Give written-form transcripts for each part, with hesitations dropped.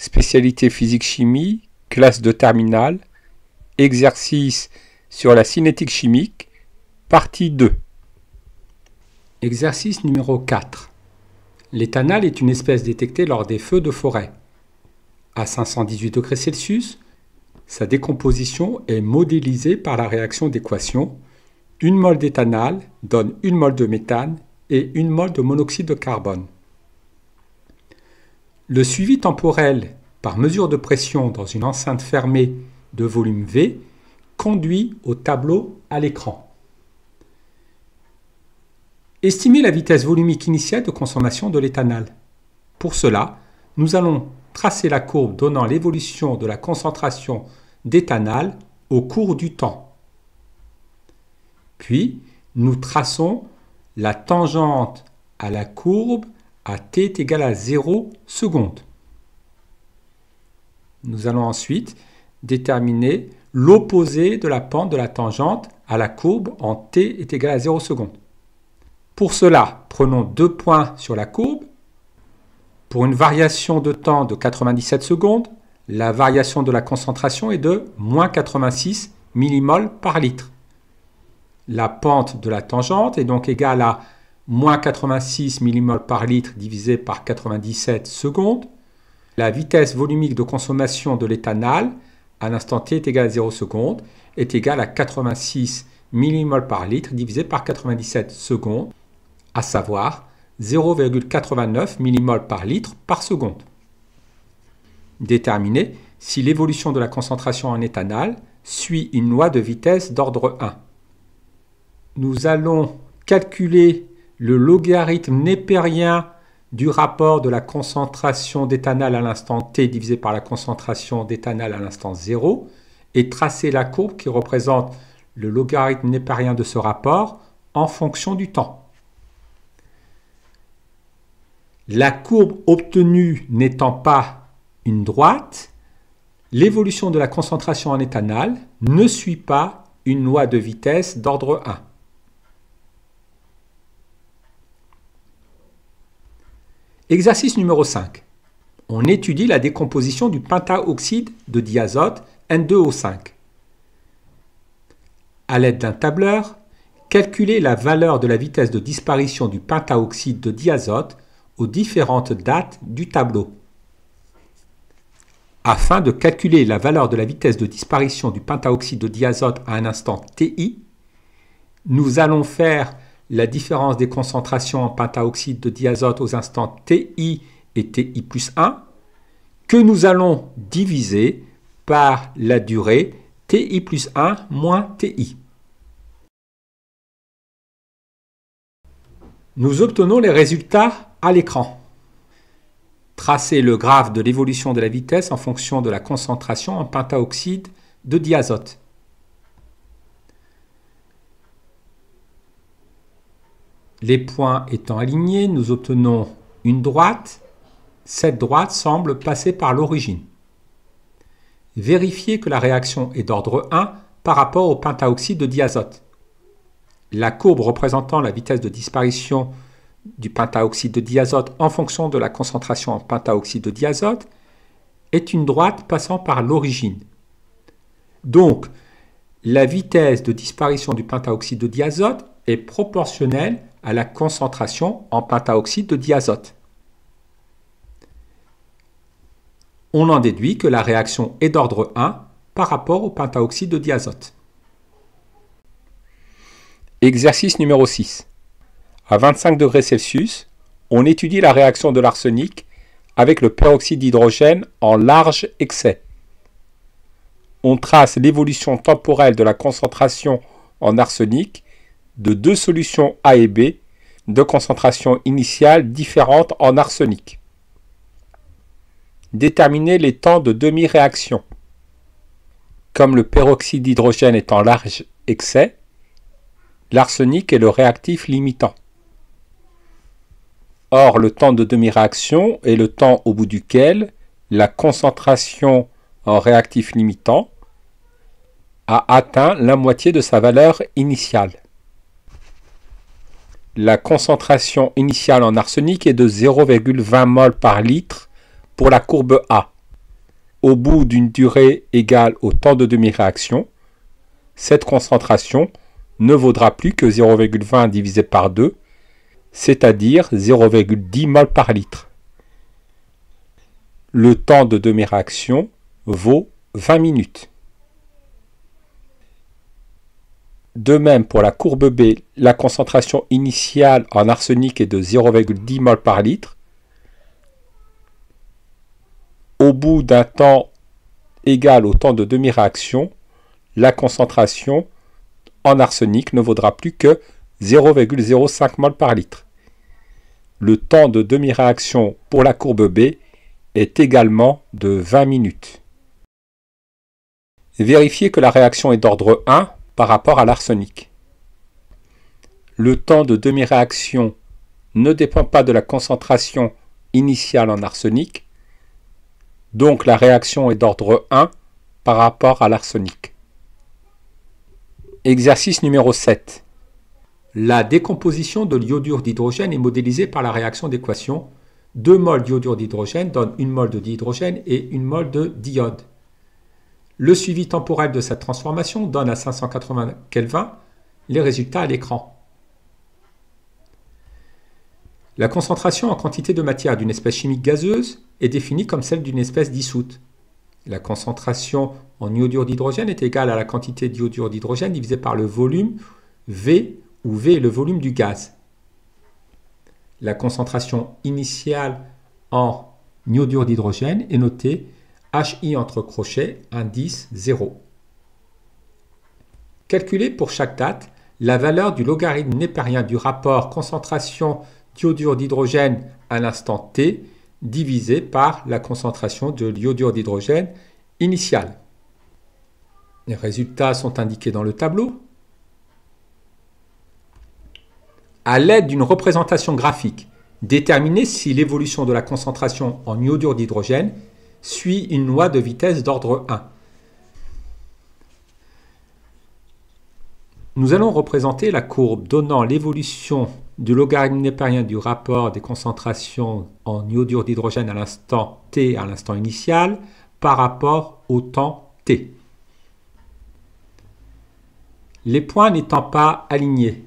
spécialité physique-chimie, classe de terminale, exercice sur la cinétique chimique, partie 2. Exercice numéro 4. L'éthanal est une espèce détectée lors des feux de forêt. À 518 degrés Celsius, sa décomposition est modélisée par la réaction d'équation. 1 mol d'éthanal donne 1 mol de méthane et 1 mol de monoxyde de carbone. Le suivi temporel par mesure de pression dans une enceinte fermée de volume V conduit au tableau à l'écran. Estimez la vitesse volumique initiale de consommation de l'éthanal. Pour cela, nous allons tracer la courbe donnant l'évolution de la concentration d'éthanal au cours du temps. Puis, nous traçons la tangente à la courbe à t est égal à 0 secondes. Nous allons ensuite déterminer l'opposé de la pente de la tangente à la courbe en t est égal à 0 secondes. Pour cela, prenons 2 points sur la courbe. Pour une variation de temps de 97 secondes, la variation de la concentration est de moins 86 mmol par litre. La pente de la tangente est donc égale à moins 86 mmol par litre divisé par 97 secondes. La vitesse volumique de consommation de l'éthanal à l'instant t est égale à 0 secondes est égale à 86 mmol par litre divisé par 97 secondes, à savoir 0,89 mmol par litre par seconde. Déterminer si l'évolution de la concentration en éthanal suit une loi de vitesse d'ordre 1. Nous allons calculer le logarithme népérien du rapport de la concentration d'éthanal à l'instant t divisé par la concentration d'éthanal à l'instant 0 et tracer la courbe qui représente le logarithme népérien de ce rapport en fonction du temps. La courbe obtenue n'étant pas une droite, l'évolution de la concentration en éthanal ne suit pas une loi de vitesse d'ordre 1. Exercice numéro 5. On étudie la décomposition du pentaoxyde de diazote N2O5. À l'aide d'un tableur, calculez la valeur de la vitesse de disparition du pentaoxyde de diazote aux différentes dates du tableau. Afin de calculer la valeur de la vitesse de disparition du pentaoxyde de diazote à un instant TI, nous allons faire la différence des concentrations en pentaoxyde de diazote aux instants TI et TI plus 1, que nous allons diviser par la durée TI plus 1 moins TI. Nous obtenons les résultats à l'écran. Tracez le graphe de l'évolution de la vitesse en fonction de la concentration en pentaoxyde de diazote. Les points étant alignés, nous obtenons une droite. Cette droite semble passer par l'origine. Vérifiez que la réaction est d'ordre 1 par rapport au pentaoxyde de diazote. La courbe représentant la vitesse de disparition du pentaoxyde de diazote en fonction de la concentration en pentaoxyde de diazote est une droite passant par l'origine. Donc, la vitesse de disparition du pentaoxyde de diazote est proportionnelle à la concentration en pentaoxyde de diazote. On en déduit que la réaction est d'ordre 1 par rapport au pentaoxyde de diazote. Exercice numéro 6. À 25 degrés Celsius, on étudie la réaction de l'arsenic avec le peroxyde d'hydrogène en large excès. On trace l'évolution temporelle de la concentration en arsenic de deux solutions A et B de concentration initiale différentes en arsenic. Déterminer les temps de demi-réaction. Comme le peroxyde d'hydrogène est en large excès, l'arsenic est le réactif limitant. Or, le temps de demi-réaction est le temps au bout duquel la concentration en réactif limitant a atteint la moitié de sa valeur initiale. La concentration initiale en arsenic est de 0,20 mol par litre pour la courbe A. au bout d'une durée égale au temps de demi-réaction, cette concentration ne vaudra plus que 0,20 divisé par 2, c'est-à-dire 0,10 mol par litre. Le temps de demi-réaction vaut 20 minutes. De même, pour la courbe B, la concentration initiale en arsenic est de 0,10 mol par litre. Au bout d'un temps égal au temps de demi-réaction, la concentration en arsenic ne vaudra plus que 0,05 mol par litre. Le temps de demi-réaction pour la courbe B est également de 20 minutes. Vérifiez que la réaction est d'ordre 1 par rapport à l'arsenic. Le temps de demi-réaction ne dépend pas de la concentration initiale en arsenic, donc la réaction est d'ordre 1 par rapport à l'arsenic. Exercice numéro 7. La décomposition de l'iodure d'hydrogène est modélisée par la réaction d'équation. 2 mols d'iodure d'hydrogène donnent 1 mol de dihydrogène et 1 mol de diode. Le suivi temporel de cette transformation donne à 580 Kelvin les résultats à l'écran. La concentration en quantité de matière d'une espèce chimique gazeuse est définie comme celle d'une espèce dissoute. La concentration en iodure d'hydrogène est égale à la quantité d'iodure d'hydrogène divisée par le volume V, où V est le volume du gaz. La concentration initiale en iodure d'hydrogène est notée HI entre crochets, indice 0. Calculez pour chaque date la valeur du logarithme népérien du rapport concentration d'iodure d'hydrogène à l'instant t divisé par la concentration de l'iodure d'hydrogène initiale. Les résultats sont indiqués dans le tableau. À l'aide d'une représentation graphique, déterminez si l'évolution de la concentration en iodure d'hydrogène suit une loi de vitesse d'ordre 1. Nous allons représenter la courbe donnant l'évolution du logarithme népérien du rapport des concentrations en iodure d'hydrogène à l'instant t, à l'instant initial, par rapport au temps t. Les points n'étant pas alignés,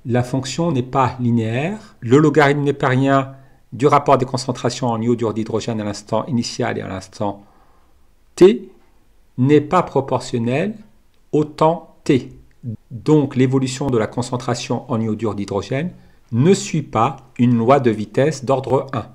la fonction n'est pas linéaire. Le logarithme népérien du rapport des concentrations en iodure d'hydrogène à l'instant initial et à l'instant t n'est pas proportionnel au temps t. Donc l'évolution de la concentration en iodure d'hydrogène ne suit pas une loi de vitesse d'ordre 1.